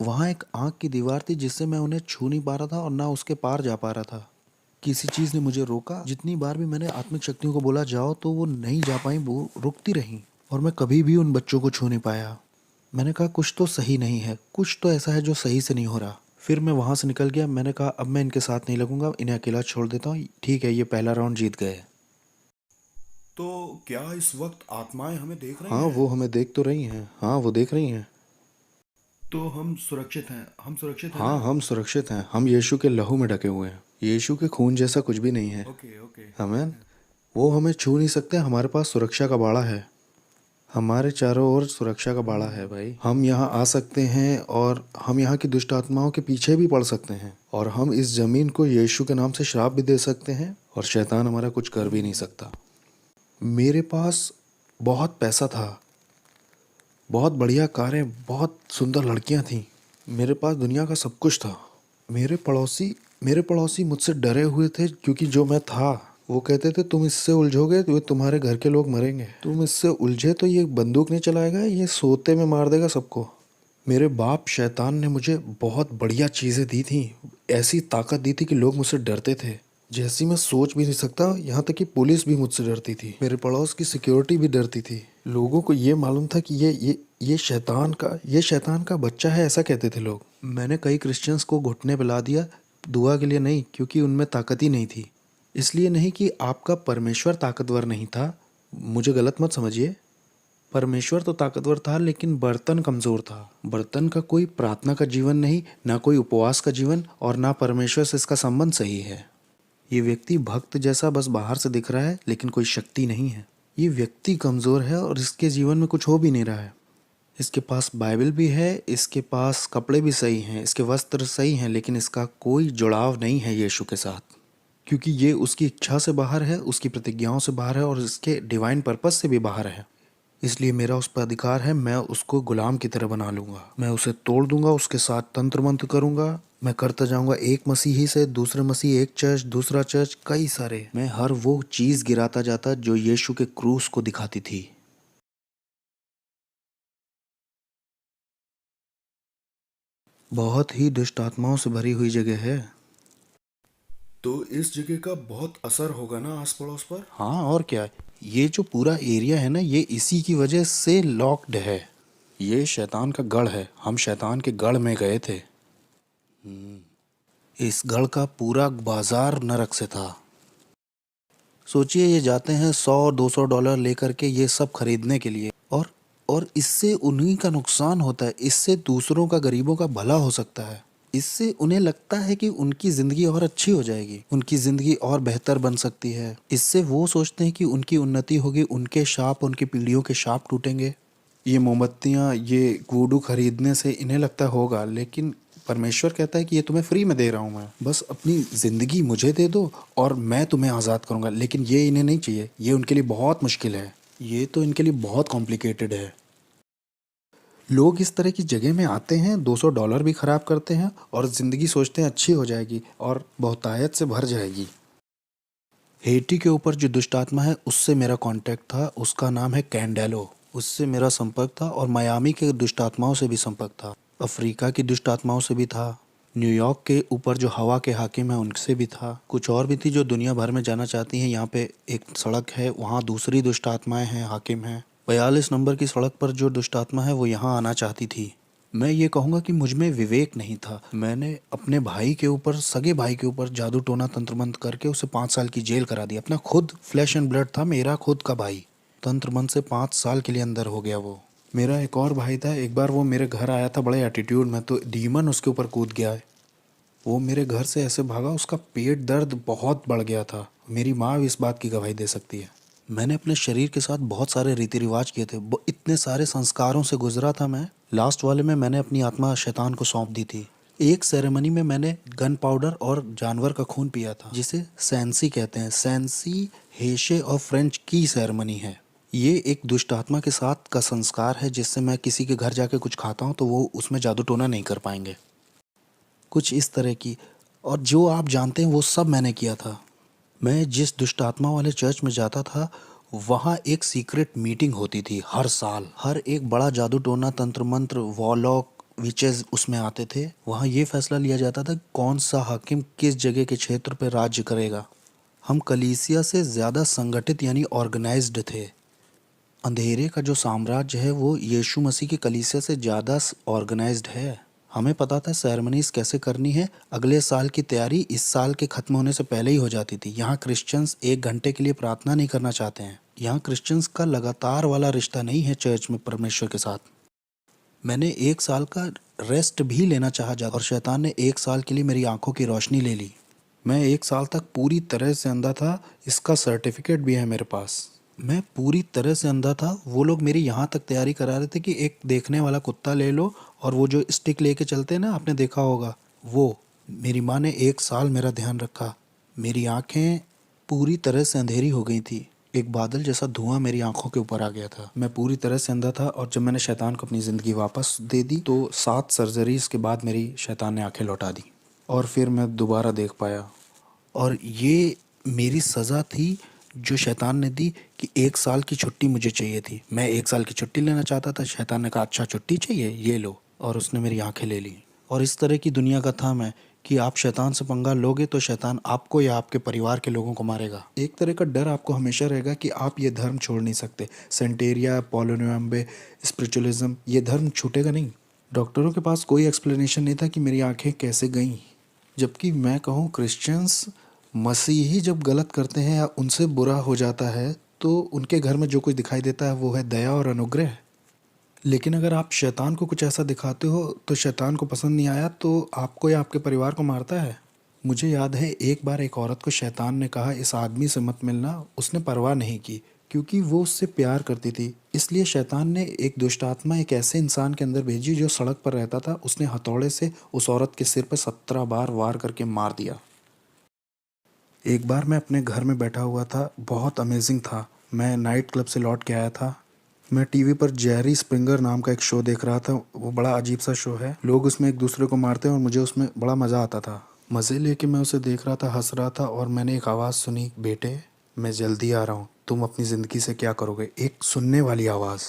वहाँ एक आँख की दीवार थी जिससे मैं उन्हें छू नहीं पा रहा था और ना उसके पार जा पा रहा था। किसी चीज़ ने मुझे रोका। जितनी बार भी मैंने आत्मिक शक्तियों को बोला जाओ, तो वो नहीं जा पाई, वो रुकती रहीं, और मैं कभी भी उन बच्चों को छू नहीं पाया। मैंने कहा कुछ तो सही नहीं है, कुछ तो ऐसा है जो सही से नहीं हो रहा। फिर मैं वहाँ से निकल गया। मैंने कहा अब मैं इनके साथ नहीं लगूंगा, इन्हें अकेला छोड़ देता हूँ। ठीक है, ये पहला राउंड जीत गए। तो क्या इस वक्त आत्माएं हमें देख रही हाँ, हैं? वो हमें देख तो रही हैं। हाँ, वो देख रही हैं। तो हम सुरक्षित हैं, हम सुरक्षित हैं हाँ, ना? हम सुरक्षित हैं। हम यीशु के लहू में ढके हुए हैं। यीशु के खून जैसा कुछ भी नहीं है। Okay okay. आमीन। वो हमें छू नहीं सकते। हमारे पास सुरक्षा का बाड़ा है। हमारे चारों ओर सुरक्षा का बाड़ा है भाई। हम यहाँ आ सकते हैं और हम यहाँ की दुष्ट आत्माओं के पीछे भी पड़ सकते हैं, और हम इस जमीन को यीशु के नाम से श्राप भी दे सकते हैं, और शैतान हमारा कुछ कर भी नहीं सकता। मेरे पास बहुत पैसा था, बहुत बढ़िया कारें, बहुत सुंदर लड़कियाँ थीं। मेरे पास दुनिया का सब कुछ था। मेरे पड़ोसी मुझसे डरे हुए थे, क्योंकि जो मैं था, वो कहते थे तुम इससे उलझोगे तो तुम्हारे घर के लोग मरेंगे। तुम इससे उलझे तो ये बंदूक नहीं चलाएगा, ये सोते में मार देगा सबको। मेरे बाप शैतान ने मुझे बहुत बढ़िया चीज़ें दी थी, ऐसी ताकत दी थी कि लोग मुझसे डरते थे, जैसी मैं सोच भी नहीं सकता। यहाँ तक कि पुलिस भी मुझसे डरती थी, मेरे पड़ोस की सिक्योरिटी भी डरती थी। लोगों को ये मालूम था कि ये शैतान का बच्चा है, ऐसा कहते थे लोग। मैंने कई क्रिश्चियंस को घुटने पिला दिया, दुआ के लिए नहीं, क्योंकि उनमें ताकत ही नहीं थी। इसलिए नहीं कि आपका परमेश्वर ताकतवर नहीं था, मुझे गलत मत समझिए। परमेश्वर तो ताकतवर था, लेकिन बर्तन कमज़ोर था। बर्तन का कोई प्रार्थना का जीवन नहीं, ना कोई उपवास का जीवन, और ना परमेश्वर से इसका संबंध सही है। ये व्यक्ति भक्त जैसा बस बाहर से दिख रहा है, लेकिन कोई शक्ति नहीं है। ये व्यक्ति कमज़ोर है और इसके जीवन में कुछ हो भी नहीं रहा है। इसके पास बाइबल भी है, इसके पास कपड़े भी सही हैं, इसके वस्त्र सही हैं, लेकिन इसका कोई जुड़ाव नहीं है यीशु के साथ, क्योंकि ये उसकी इच्छा से बाहर है, उसकी प्रतिज्ञाओं से बाहर है और इसके डिवाइन पर्पस से भी बाहर है। इसलिए मेरा उस पर अधिकार है, मैं उसको गुलाम की तरह बना लूँगा, मैं उसे तोड़ दूंगा, उसके साथ तंत्र मंत्र करूँगा, मैं करता जाऊँगा एक मसीही से दूसरे मसीह, एक चर्च दूसरा चर्च, कई सारे। मैं हर वो चीज़ गिराता जाता जो यीशु के क्रूस को दिखाती थी। बहुत ही दुष्ट आत्माओं से भरी हुई जगह है। तो इस जगह का बहुत असर होगा ना आस पड़ोस पर। हाँ, और क्या। ये जो पूरा एरिया है ना, ये इसी की वजह से लॉक्ड है। ये शैतान का गढ़ है, हम शैतान के गढ़ में गए थे। इस गढ़ का पूरा बाजार नरक से था। सोचिए, ये जाते हैं $100-200 लेकर के ये सब खरीदने के लिए, और इससे उन्हीं का नुकसान होता है, इससे दूसरों का, गरीबों का भला हो सकता है। इससे उन्हें लगता है कि उनकी ज़िंदगी और अच्छी हो जाएगी, उनकी ज़िंदगी और बेहतर बन सकती है। इससे वो सोचते हैं कि उनकी उन्नति होगी, उनके शाप, उनकी पीढ़ियों के शाप टूटेंगे। ये मोमबत्तियाँ, ये वुडू खरीदने से इन्हें लगता होगा, लेकिन परमेश्वर कहता है कि ये तुम्हें फ्री में दे रहा हूँ मैं, बस अपनी ज़िंदगी मुझे दे दो और मैं तुम्हें आज़ाद करूँगा। लेकिन ये इन्हें नहीं चाहिए, ये उनके लिए बहुत मुश्किल है, ये तो इनके लिए बहुत कॉम्प्लिकेटेड है। लोग इस तरह की जगह में आते हैं, $200 भी खराब करते हैं और ज़िंदगी सोचते हैं अच्छी हो जाएगी और बहुतायत से भर जाएगी। हेटी के ऊपर जो दुष्ट आत्मा है, उससे मेरा कांटेक्ट था, उसका नाम है कैंडेलो, उससे मेरा संपर्क था। और मायामी के दुष्ट आत्माओं से भी संपर्क था, अफ्रीका की दुष्ट आत्माओं से भी था, न्यूयॉर्क के ऊपर जो हवा के हाकिम हैं उनसे भी था, कुछ और भी थी जो दुनिया भर में जाना चाहती हैं। यहाँ पे एक सड़क है, वहाँ दूसरी दुष्ट आत्माएं हैं, हाकिम हैं। 42 नंबर की सड़क पर जो दुष्ट आत्मा है वो यहाँ आना चाहती थी। मैं ये कहूँगा कि मुझ में विवेक नहीं था। मैंने अपने भाई के ऊपर, सगे भाई के ऊपर जादू टोना तंत्र मंत्र करके उसे 5 साल की जेल करा दी। अपना खुद फ्लैश एंड ब्लड था, मेरा खुद का भाई, तंत्र मंत्र से 5 साल के लिए अंदर हो गया वो। मेरा एक और भाई था, एक बार वो मेरे घर आया था बड़े एटीट्यूड में, तो डीमन उसके ऊपर कूद गया है। वो मेरे घर से ऐसे भागा, उसका पेट दर्द बहुत बढ़ गया था। मेरी माँ भी इस बात की गवाही दे सकती है। मैंने अपने शरीर के साथ बहुत सारे रीति रिवाज किए थे, इतने सारे संस्कारों से गुजरा था मैं। लास्ट वाले में मैंने अपनी आत्मा शैतान को सौंप दी थी। एक सेरेमनी में मैंने गन पाउडर और जानवर का खून पिया था, जिसे सैंसी कहते हैं। सैंसी हेशे और फ्रेंच की सेरेमनी है। ये एक दुष्ट आत्मा के साथ का संस्कार है, जिससे मैं किसी के घर जाके कुछ खाता हूँ तो वो उसमें जादू टोना नहीं कर पाएंगे, कुछ इस तरह की। और जो आप जानते हैं वो सब मैंने किया था। मैं जिस दुष्ट आत्मा वाले चर्च में जाता था, वहाँ एक सीक्रेट मीटिंग होती थी हर साल। हर एक बड़ा जादू टोना, तंत्र मंत्र, वॉलॉक, विचेस उसमें आते थे। वहाँ ये फैसला लिया जाता था कौन सा हाकिम किस जगह के क्षेत्र पर राज्य करेगा। हम कलीसिया से ज़्यादा संगठित यानी ऑर्गेनाइज्ड थे। अंधेरे का जो साम्राज्य है वो यीशु मसीह की कलीसिया से ज़्यादा ऑर्गेनाइज्ड है। हमें पता था सेरेमनीज कैसे करनी है। अगले साल की तैयारी इस साल के ख़त्म होने से पहले ही हो जाती थी। यहाँ क्रिश्चियंस 1 घंटे के लिए प्रार्थना नहीं करना चाहते हैं। यहाँ क्रिश्चियंस का लगातार वाला रिश्ता नहीं है चर्च में परमेश्वर के साथ। मैंने 1 साल का रेस्ट भी लेना चाहा और शैतान ने 1 साल के लिए मेरी आंखों की रोशनी ले ली। मैं 1 साल तक पूरी तरह से अंधा था, इसका सर्टिफिकेट भी है मेरे पास। मैं पूरी तरह से अंधा था। वो लोग मेरी यहाँ तक तैयारी करा रहे थे कि एक देखने वाला कुत्ता ले लो, और वो जो स्टिक लेके चलते हैं ना, आपने देखा होगा वो। मेरी माँ ने 1 साल मेरा ध्यान रखा। मेरी आंखें पूरी तरह से अंधेरी हो गई थी। एक बादल जैसा धुआं मेरी आंखों के ऊपर आ गया था। मैं पूरी तरह से अंधा था। और जब मैंने शैतान को अपनी ज़िंदगी वापस दे दी तो 7 सर्जरीज के बाद मेरी शैतान ने आंखें लौटा दी और फिर मैं दोबारा देख पाया। और ये मेरी सज़ा थी जो शैतान ने दी कि 1 साल की छुट्टी मुझे चाहिए थी। मैं 1 साल की छुट्टी लेना चाहता था। शैतान ने कहा अच्छा छुट्टी चाहिए, ये लो, और उसने मेरी आंखें ले ली। और इस तरह की दुनिया का था मैं कि आप शैतान से पंगा लोगे तो शैतान आपको या आपके परिवार के लोगों को मारेगा। एक तरह का डर आपको हमेशा रहेगा कि आप ये धर्म छोड़ नहीं सकते। सेंटेरिया, पोलोनियम्बे, स्पिरिचुअलिज्म, ये धर्म छूटेगा नहीं। डॉक्टरों के पास कोई एक्सप्लेनेशन नहीं था कि मेरी आंखें कैसे गईं। जबकि मैं कहूँ, क्रिश्चियंस, मसीही जब गलत करते हैं या उनसे बुरा हो जाता है तो उनके घर में जो कुछ दिखाई देता है वो है दया और अनुग्रह। लेकिन अगर आप शैतान को कुछ ऐसा दिखाते हो तो शैतान को पसंद नहीं आया तो आपको या आपके परिवार को मारता है। मुझे याद है एक बार एक औरत को शैतान ने कहा इस आदमी से मत मिलना। उसने परवाह नहीं की क्योंकि वो उससे प्यार करती थी। इसलिए शैतान ने एक दुष्ट आत्मा एक ऐसे इंसान के अंदर भेजी जो सड़क पर रहता था। उसने हथौड़े से उस औरत के सिर पर 17 बार वार करके मार दिया। एक बार मैं अपने घर में बैठा हुआ था, बहुत अमेजिंग था। मैं नाइट क्लब से लौट के आया था। मैं टीवी पर जेरी स्प्रिंगर नाम का एक शो देख रहा था। वो बड़ा अजीब सा शो है, लोग उसमें एक दूसरे को मारते हैं और मुझे उसमें बड़ा मज़ा आता था। मज़े लेके मैं उसे देख रहा था, हंस रहा था और मैंने एक आवाज़ सुनी, बेटे मैं जल्दी आ रहा हूँ, तुम अपनी ज़िंदगी से क्या करोगे। एक सुनने वाली आवाज़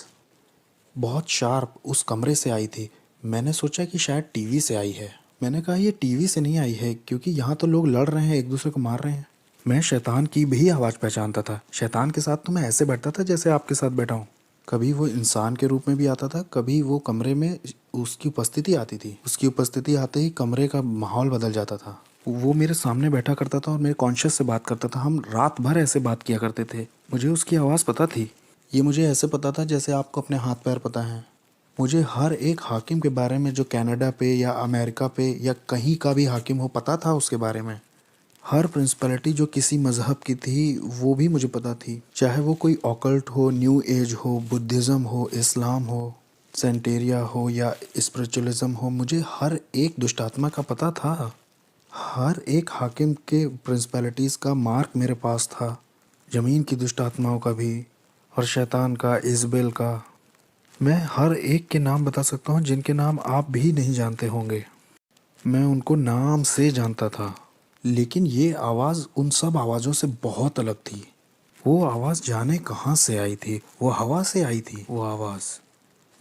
बहुत शार्प उस कमरे से आई थी। मैंने सोचा कि शायद टीवी से आई है। मैंने कहा ये टीवी से नहीं आई है क्योंकि यहाँ तो लोग लड़ रहे हैं, एक दूसरे को मार रहे हैं। मैं शैतान की भी आवाज़ पहचानता था। शैतान के साथ तो मैं ऐसे बैठता था जैसे आपके साथ बैठा हूँ। कभी वो इंसान के रूप में भी आता था, कभी वो कमरे में उसकी उपस्थिति आती थी। उसकी उपस्थिति आते ही कमरे का माहौल बदल जाता था। वो मेरे सामने बैठा करता था और मेरे कॉन्शियस से बात करता था। हम रात भर ऐसे बात किया करते थे। मुझे उसकी आवाज़ पता थी। ये मुझे ऐसे पता था जैसे आपको अपने हाथ पैर पता है। मुझे हर एक हाकिम के बारे में जो कनाडा पे या अमेरिका पे या कहीं का भी हाकिम हो पता था उसके बारे में। हर प्रिंसिपैलिटी जो किसी मज़हब की थी वो भी मुझे पता थी, चाहे वो कोई ऑकल्ट हो, न्यू एज हो, बुद्धिज़्म हो, इस्लाम हो, सेंटेरिया हो या स्पिरिचुअलिज्म हो। मुझे हर एक दुष्ट आत्मा का पता था। हर एक हाकिम के प्रिंसिपैलिटीज़ का मार्क मेरे पास था, ज़मीन की दुष्ट आत्माओं का भी और शैतान का, इज़बेल का। मैं हर एक के नाम बता सकता हूँ जिनके नाम आप भी नहीं जानते होंगे। मैं उनको नाम से जानता था। लेकिन ये आवाज़ उन सब आवाज़ों से बहुत अलग थी। वो आवाज़ जाने कहाँ से आई थी, वो हवा से आई थी वो आवाज़।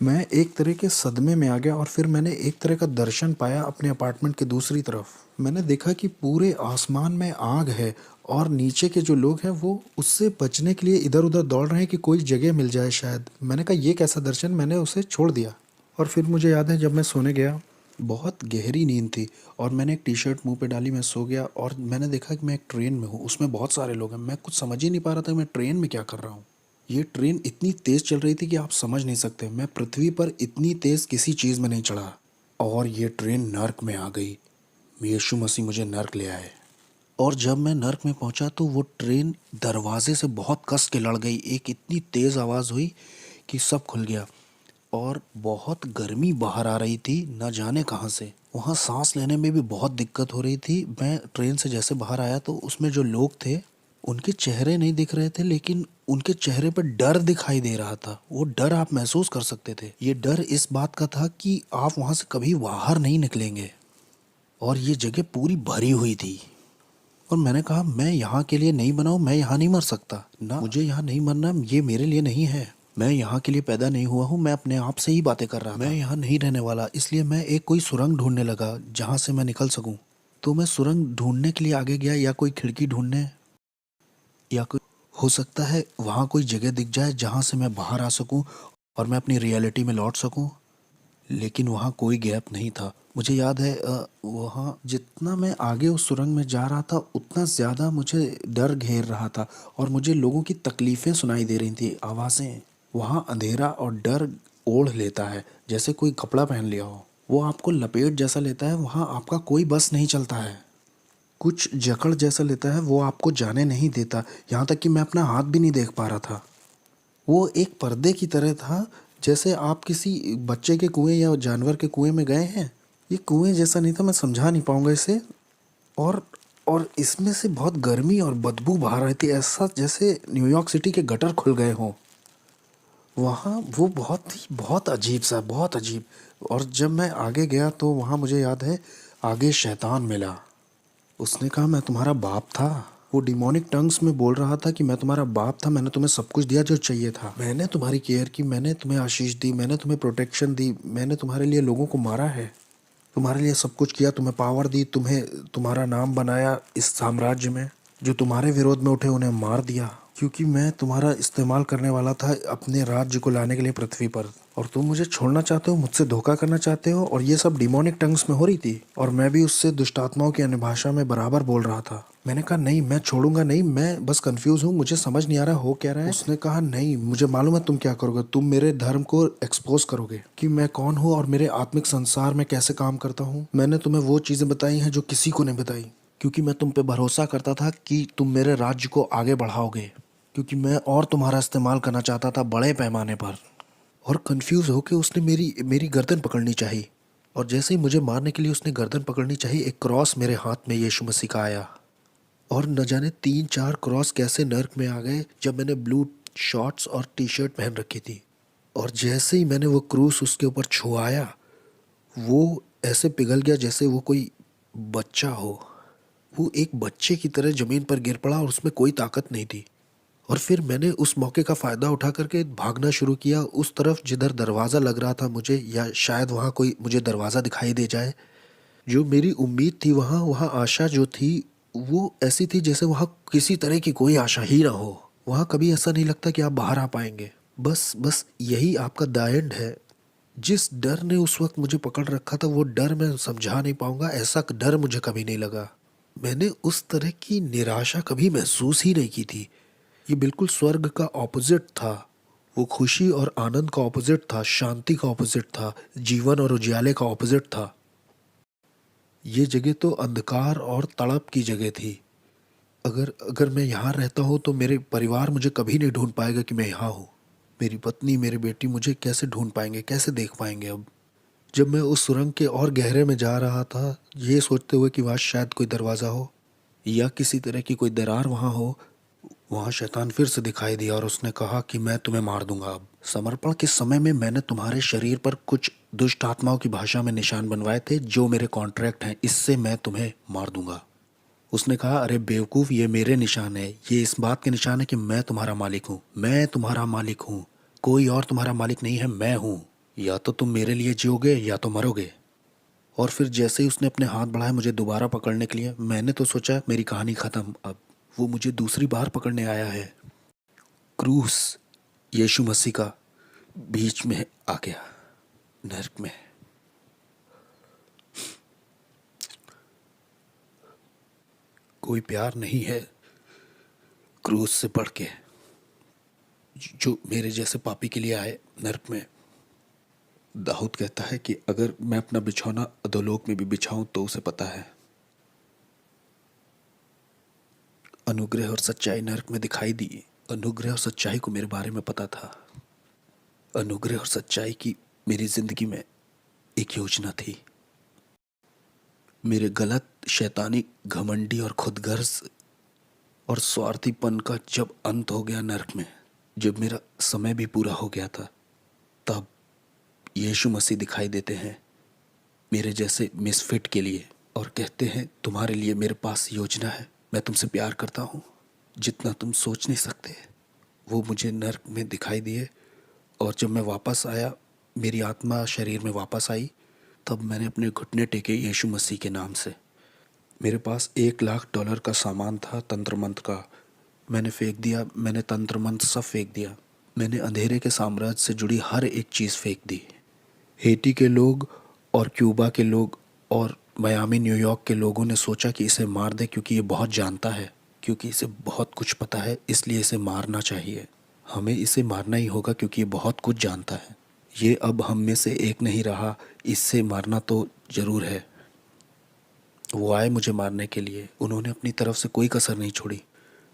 मैं एक तरह के सदमे में आ गया और फिर मैंने एक तरह का दर्शन पाया अपने अपार्टमेंट के दूसरी तरफ। मैंने देखा कि पूरे आसमान में आग है और नीचे के जो लोग हैं वो उससे बचने के लिए इधर उधर दौड़ रहे हैं कि कोई जगह मिल जाए शायद। मैंने कहा ये कैसा दर्शन, मैंने उसे छोड़ दिया। और फिर मुझे याद है जब मैं सोने गया, बहुत गहरी नींद थी और मैंने एक टी शर्ट मुंह पे डाली, मैं सो गया और मैंने देखा कि मैं एक ट्रेन में हूँ, उसमें बहुत सारे लोग हैं। मैं कुछ समझ ही नहीं पा रहा था मैं ट्रेन में क्या कर रहा हूँ। ये ट्रेन इतनी तेज़ चल रही थी कि आप समझ नहीं सकते। मैं पृथ्वी पर इतनी तेज़ किसी चीज़ में नहीं चढ़ा। और ये ट्रेन नर्क में आ गई। यीशु मसीह मुझे नर्क ले आए। और जब मैं नर्क में पहुंचा तो वो ट्रेन दरवाजे से बहुत कस के लड़ गई। एक इतनी तेज़ आवाज़ हुई कि सब खुल गया और बहुत गर्मी बाहर आ रही थी, न जाने कहाँ से। वहाँ सांस लेने में भी बहुत दिक्कत हो रही थी। मैं ट्रेन से जैसे बाहर आया तो उसमें जो लोग थे उनके चेहरे नहीं दिख रहे थे, लेकिन उनके चेहरे पर डर दिखाई दे रहा था। वो डर आप महसूस कर सकते थे। ये डर इस बात का था कि आप वहाँ से कभी बाहर नहीं निकलेंगे। और ये जगह पूरी भरी हुई थी। और मैंने कहा मैं यहाँ के लिए नहीं बना हूँ, मैं यहाँ नहीं मर सकता ना, मुझे यहाँ नहीं मरना, ये मेरे लिए नहीं है। मैं यहाँ के लिए पैदा नहीं हुआ हूँ। मैं अपने आप से ही बातें कर रहा था। मैं यहाँ नहीं रहने वाला, इसलिए मैं एक कोई सुरंग ढूंढने लगा जहाँ से मैं निकल सकूँ। तो मैं सुरंग ढूंढने के लिए आगे गया, या कोई खिड़की ढूंढने, या कोई हो सकता है वहाँ कोई जगह दिख जाए जहाँ से मैं बाहर आ सकूँ और मैं अपनी रियलिटी में लौट सकूँ। लेकिन वहाँ कोई गैप नहीं था। मुझे याद है वहाँ जितना मैं आगे उस सुरंग में जा रहा था उतना ज़्यादा मुझे डर घेर रहा था और मुझे लोगों की तकलीफ़ें सुनाई दे रही थी, आवाज़ें। वहाँ अंधेरा और डर ओढ़ लेता है जैसे कोई कपड़ा पहन लिया हो। वो आपको लपेट जैसा लेता है। वहाँ आपका कोई बस नहीं चलता है। कुछ जकड़ जैसा लेता है, वो आपको जाने नहीं देता। यहाँ तक कि मैं अपना हाथ भी नहीं देख पा रहा था। वो एक पर्दे की तरह था, जैसे आप किसी बच्चे के कुएं या जानवर के कुएं में गए हैं। ये कुएं जैसा नहीं था, मैं समझा नहीं पाऊंगा इसे। और और इसमें से बहुत गर्मी और बदबू बाहर रही थी, ऐसा जैसे न्यूयॉर्क सिटी के गटर खुल गए हों। वहाँ वो बहुत अजीब सा, बहुत अजीब। और जब मैं आगे गया तो वहाँ मुझे याद है आगे शैतान मिला। उसने कहा मैं तुम्हारा बाप था। वो डिमोनिक टंग्स में बोल रहा था कि मैं तुम्हारा बाप था, मैंने तुम्हें सब कुछ दिया जो चाहिए था, मैंने तुम्हारी केयर की, मैंने तुम्हें आशीष दी, मैंने तुम्हें प्रोटेक्शन दी, मैंने तुम्हारे लिए लोगों को मारा है, तुम्हारे लिए सब कुछ किया, तुम्हें पावर दी, तुम्हें तुम्हारा नाम बनाया इस साम्राज्य में। जो तुम्हारे विरोध में उठे उन्हें मार दिया, क्योंकि मैं तुम्हारा इस्तेमाल करने वाला था अपने राज्य को लाने के लिए पृथ्वी पर। और तुम मुझे छोड़ना चाहते हो, मुझसे धोखा करना चाहते हो। और ये सब डिमोनिक टंग्स में हो रही थी और मैं भी उससे दुष्टात्माओं की अन्य भाषा में बराबर बोल रहा था। मैंने कहा नहीं, मैं छोड़ूंगा नहीं, मैं बस कंफ्यूज हूँ, मुझे समझ नहीं आ रहा हो क्या रहा है। उसने कहा नहीं, मुझे मालूम है तुम क्या करोगे, तुम मेरे धर्म को एक्सपोज करोगे कि मैं कौन हूँ और मेरे आत्मिक संसार में कैसे काम करता हूँ। मैंने तुम्हें वो चीज़ें बताई हैं जो किसी को नहीं बताई, क्योंकि मैं तुम पे भरोसा करता था कि तुम मेरे राज्य को आगे बढ़ाओगे, क्योंकि मैं और तुम्हारा इस्तेमाल करना चाहता था बड़े पैमाने पर। और कंफ्यूज होके उसने मेरी मेरी गर्दन पकड़नी चाहिए, और जैसे ही मुझे मारने के लिए उसने गर्दन पकड़नी चाहिए, एक क्रॉस मेरे हाथ में यीशु मसीह का आया। और न जाने 3-4 क्रॉस कैसे नर्क में आ गए जब मैंने ब्लू शॉर्ट्स और टी शर्ट पहन रखी थी। और जैसे ही मैंने वो क्रूस उसके ऊपर छुआया, वो ऐसे पिघल गया जैसे वो कोई बच्चा हो। वो एक बच्चे की तरह ज़मीन पर गिर पड़ा और उसमें कोई ताकत नहीं थी। और फिर मैंने उस मौके का फ़ायदा उठा करके भागना शुरू किया उस तरफ जिधर दरवाज़ा लग रहा था मुझे, या शायद वहाँ कोई मुझे दरवाज़ा दिखाई दे जाए। जो मेरी उम्मीद थी, वहाँ वहाँ आशा जो थी वो ऐसी थी जैसे वहाँ किसी तरह की कोई आशा ही ना हो। वहाँ कभी ऐसा नहीं लगता कि आप बाहर आ पाएंगे। बस बस यही आपका द एंड है। जिस डर ने उस वक्त मुझे पकड़ रखा था, वो डर मैं समझा नहीं पाऊंगा, ऐसा डर मुझे कभी नहीं लगा। मैंने उस तरह की निराशा कभी महसूस ही नहीं की थी। ये बिल्कुल स्वर्ग का ऑपोजिट था। वो खुशी और आनंद का ऑपोजिट था, शांति का ऑपोजिट था, जीवन और उजियाले का ऑपोजिट था। ये जगह तो अंधकार और तड़प की जगह थी। अगर अगर मैं यहाँ रहता हूँ तो मेरे परिवार मुझे कभी नहीं ढूंढ पाएगा कि मैं यहाँ हूँ। मेरी पत्नी, मेरी बेटी मुझे कैसे ढूंढ पाएंगे, कैसे देख पाएंगे अब। जब मैं उस सुरंग के और गहरे में जा रहा था, ये सोचते हुए कि वहाँ शायद कोई दरवाज़ा हो या किसी तरह की कोई दरार वहाँ हो, वहाँ शैतान फिर से दिखाई दिया और उसने कहा कि मैं तुम्हें मार दूंगा। अब समर्पण के समय में मैंने तुम्हारे शरीर पर कुछ दुष्ट आत्माओं की भाषा में निशान बनवाए थे जो मेरे कॉन्ट्रैक्ट हैं, इससे मैं तुम्हें मार दूंगा। उसने कहा, अरे बेवकूफ़, ये मेरे निशान है, ये इस बात के निशान है कि मैं तुम्हारा मालिक हूँ, मैं तुम्हारा मालिक हूँ, कोई और तुम्हारा मालिक नहीं है, मैं हूँ। या तो तुम मेरे लिए जियोगे या तो मरोगे। और फिर जैसे ही उसने अपने हाथ बढ़ाए मुझे दोबारा पकड़ने के लिए, मैंने तो सोचा मेरी कहानी ख़त्म। अब वो मुझे दूसरी बार पकड़ने आया है। क्रूस यीशु मसीह का बीच में आ गया नर्क में। कोई प्यार नहीं है क्रूस से बढ़ के जो मेरे जैसे पापी के लिए आए नर्क में। दाऊद कहता है कि अगर मैं अपना बिछौना अधोलोक में भी बिछाऊं तो उसे पता है। अनुग्रह और सच्चाई नर्क में दिखाई दी। अनुग्रह और सच्चाई को मेरे बारे में पता था। अनुग्रह और सच्चाई की मेरी जिंदगी में एक योजना थी। मेरे गलत, शैतानी, घमंडी और खुदगर्ज और स्वार्थीपन का जब अंत हो गया नर्क में, जब मेरा समय भी पूरा हो गया था, तब यीशु मसीह दिखाई देते हैं मेरे जैसे मिसफिट के लिए और कहते हैं, तुम्हारे लिए मेरे पास योजना है, मैं तुमसे प्यार करता हूँ जितना तुम सोच नहीं सकते। वो मुझे नर्क में दिखाई दिए और जब मैं वापस आया, मेरी आत्मा शरीर में वापस आई, तब मैंने अपने घुटने टेके यीशु मसीह के नाम से। मेरे पास $1,00,000 का सामान था तंत्र मंत्र का, मैंने फेंक दिया। मैंने तंत्र मंत्र सब फेंक दिया। मैंने अंधेरे के साम्राज्य से जुड़ी हर एक चीज़ फेंक दी। हेटी के लोग और क्यूबा के लोग और मियामी, न्यूयॉर्क के लोगों ने सोचा कि इसे मार दे क्योंकि ये बहुत जानता है, क्योंकि इसे बहुत कुछ पता है, इसलिए इसे मारना चाहिए। हमें इसे मारना ही होगा क्योंकि ये बहुत कुछ जानता है। ये अब हम में से एक नहीं रहा, इससे मारना तो ज़रूर है। वो आए मुझे मारने के लिए, उन्होंने अपनी तरफ से कोई कसर नहीं छोड़ी।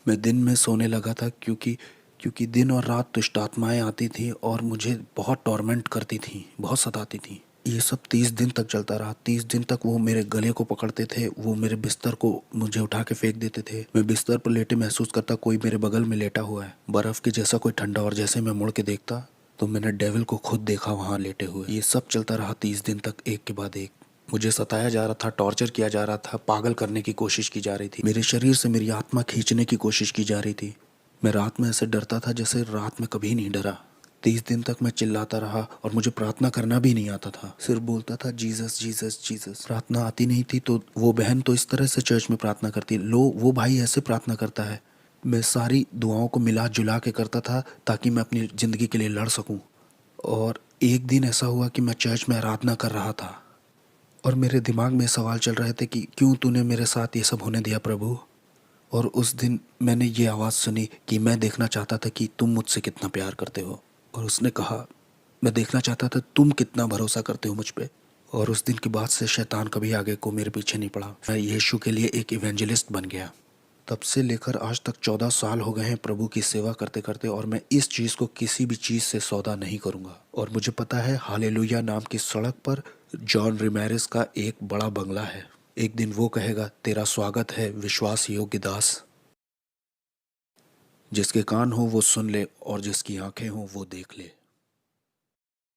मैं दिन में सोने लगा था क्योंकि दिन और रात दुष्ट आत्माएँ आती थी और मुझे बहुत टॉर्मेंट करती थी, बहुत सताती थी। ये सब 30 दिन तक चलता रहा। 30 दिन तक वो मेरे गले को पकड़ते थे, वो मेरे बिस्तर को मुझे उठा के फेंक देते थे। मैं बिस्तर पर लेटे महसूस करता कोई मेरे बगल में लेटा हुआ है, बर्फ़ के जैसा कोई ठंडा, और जैसे मैं मुड़ के देखता तो मैंने डेविल को खुद देखा वहाँ लेटे हुए। ये सब चलता रहा 30 दिन तक, एक के बाद एक। मुझे सताया जा रहा था, टॉर्चर किया जा रहा था, पागल करने की कोशिश की जा रही थी। मेरे शरीर से मेरी आत्मा खींचने की कोशिश की जा रही थी। मैं रात में ऐसे डरता था जैसे रात में कभी नहीं डरा। 30 दिन तक मैं चिल्लाता रहा और मुझे प्रार्थना करना भी नहीं आता था, सिर्फ बोलता था जीसस जीसस जीसस। प्रार्थना आती नहीं थी तो वो बहन तो इस तरह से चर्च में प्रार्थना करती, लो वो भाई ऐसे प्रार्थना करता है। मैं सारी दुआओं को मिला जुला के करता था ताकि मैं अपनी ज़िंदगी के लिए लड़ सकूं। और एक दिन ऐसा हुआ कि मैं चर्च में आराधना कर रहा था और मेरे दिमाग में सवाल चल रहे थे कि क्यों तूने मेरे साथ ये सब होने दिया प्रभु। और उस दिन मैंने ये आवाज़ सुनी कि मैं देखना चाहता था कि तुम मुझसे कितना प्यार करते हो। और उसने कहा, मैं देखना चाहता था तुम कितना भरोसा करते हो मुझ पे। और उस दिन के बाद से शैतान कभी आगे को मेरे पीछे नहीं पड़ा। मैं यीशु के लिए एक इवेंजलिस्ट बन गया। तब से लेकर आज तक 14 साल हो गए हैं प्रभु की सेवा करते करते, और मैं इस चीज़ को किसी भी चीज़ से सौदा नहीं करूँगा। और मुझे पता है हालेलुया नाम की सड़क पर जॉन रिमेरेस का एक बड़ा बंगला है। एक दिन वो कहेगा, तेरा स्वागत है विश्वास योग्य दास। जिसके कान हो वो सुन ले और जिसकी आंखें हो वो देख ले।